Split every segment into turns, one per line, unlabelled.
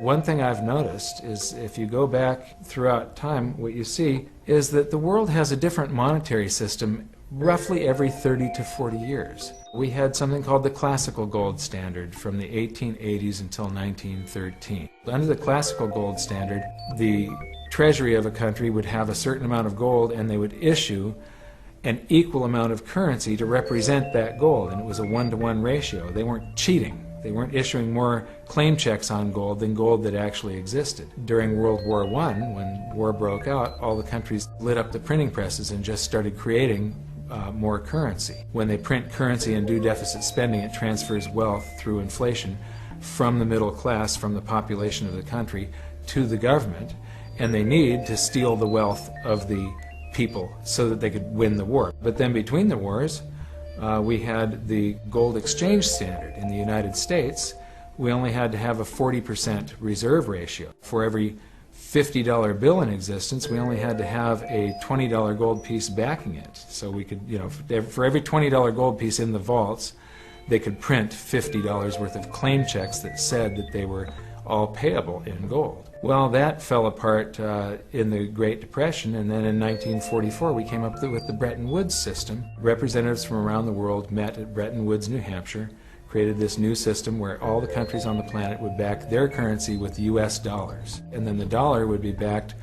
One thing I've noticed is if you go back throughout time, what you see is that the world has a different monetary system roughly every 30 to 40 years. We had something called the classical gold standard from the 1880s until 1913. Under the classical gold standard, the treasury of a country would have a certain amount of gold and they would issue an equal amount of currency to represent that gold, and it was a 1-to-1 ratio. They weren't cheating. They weren't issuing more claim checks on gold than gold that actually existed. During World War I, when war broke out, all the countries lit up the printing presses and just started creating more currency. When they print currency and do deficit spending, it transfers wealth through inflation from the middle class, from the population of the country, to the government, and they need to steal the wealth of the people so that they could win the war. But then between the wars, we had the gold exchange standard. In the United States, we only had to have a 40% reserve ratio. For every $50 bill in existence, we only had to have a $20 gold piece backing it. So we could, for every $20 gold piece in the vaults, they could print $50 worth of claim checks that said that they were all payable in gold. Well, that fell apart in the Great Depression, and then in 1944 we came up with the Bretton Woods system. Representatives from around the world met at Bretton Woods, New Hampshire, created this new system where all the countries on the planet would back their currency with US dollars. And then the dollar would be backed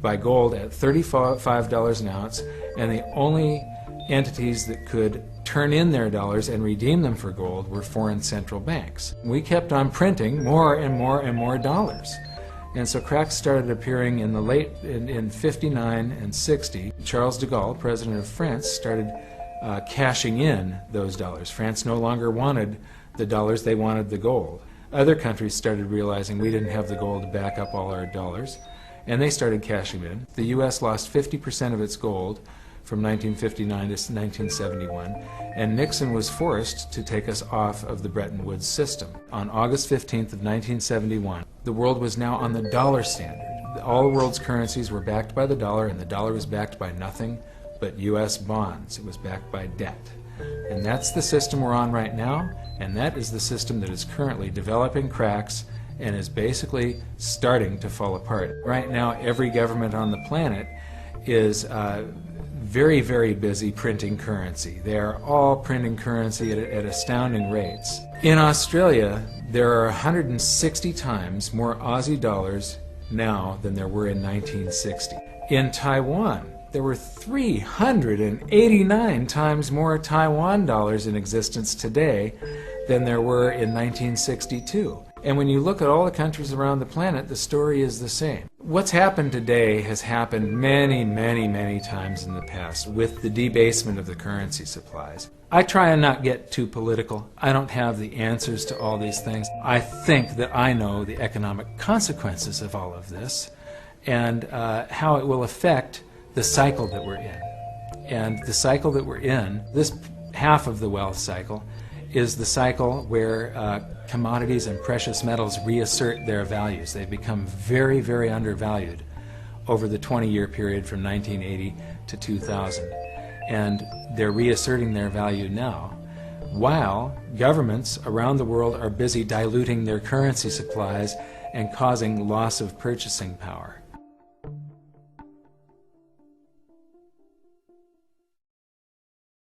by gold at $35 an ounce, and the only entities that could turn in their dollars and redeem them for gold were foreign central banks. We kept on printing more and more and more dollars. And so cracks started appearing in the in 59 and 60. Charles de Gaulle, president of France, started cashing in those dollars. France no longer wanted the dollars, they wanted the gold. Other countries started realizing we didn't have the gold to back up all our dollars, and they started cashing in. The US lost 50% of its gold from 1959 to 1971, and Nixon was forced to take us off of the Bretton Woods system. On August 15th of 1971, the world was now on the dollar standard. All the world's currencies were backed by the dollar, and the dollar was backed by nothing but US bonds. It was backed by debt. And that's the system we're on right now, and that is the system that is currently developing cracks and is basically starting to fall apart. Right now, every government on the planet is very, very busy printing currency. They are all printing currency at astounding rates. In Australia, there are 160 times more Aussie dollars now than there were in 1960. In Taiwan, there were 389 times more Taiwan dollars in existence today than there were in 1962. And when you look at all the countries around the planet, the story is the same. What's happened today has happened many, many, many times in the past with the debasement of the currency supplies. I try and not get too political. I don't have the answers to all these things. I think that I know the economic consequences of all of this and how it will affect the cycle that we're in. And the cycle that we're in, this half of the wealth cycle, is the cycle where commodities and precious metals reassert their values. They've become very, very undervalued over the 20-year period from 1980 to 2000. And they're reasserting their value now, while governments around the world are busy diluting their currency supplies and causing loss of purchasing power.